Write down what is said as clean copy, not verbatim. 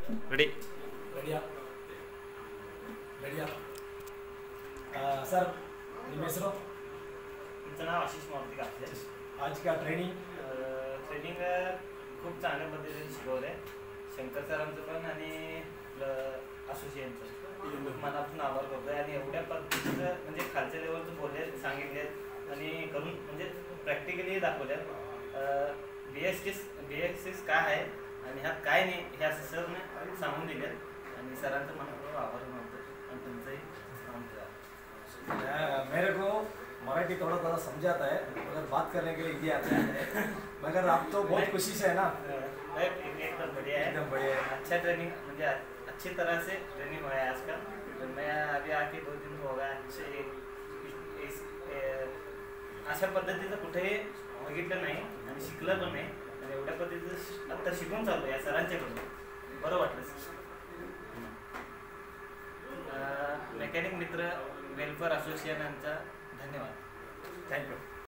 ready बढ़िया बढ़िया sir ನಿಮ್ಮ ಹೆಸರು तुमचं नाव आशिष मारुती कापसे आज का ट्रेनिंग ट्रेनिंग खूप चांगल्या पद्धतीने शिकवलं आहे शंकर सरांचं पण आणि असोसिएशनचं मनापासून आभार करतो आहे आणि एवढ्या पद्धतीचं म्हणजे खालच्या लेवलचं बोलले सांगितले आणि करून म्हणजे प्रॅक्टिकली दाखवल्यात बी एस सिस काय आहे आणि ह्यात काय नाही हे असं सरने सांगून दिले आणि सरांचं मनापासून आभार मानतो आणि तुमचंही मेरे को मराठी थोड़ा थोड़ा समझ आता है मगर बात करने के लिए हिंदी आता है मगर आप तो बहुत खुशी से है ना एकदम बढ़िया है एकदम बढ़िया है अच्छा ट्रेनिंग मुझे अच्छी तरह से ट्रेनिंग हुआ है आज का तो मैं अभी आके 2 दिन हो गया अशा पद्धतीचं कुठेही बघितलं नाही आणि शिकलं पण नाही आणि एवढ्या पद्धतीचं आता शिकून चालू या सरांच्याकडून बरं वाटलं मेकॅनिक मित्र वेलफेअर असोसिएशनचा धन्यवाद थँक्यू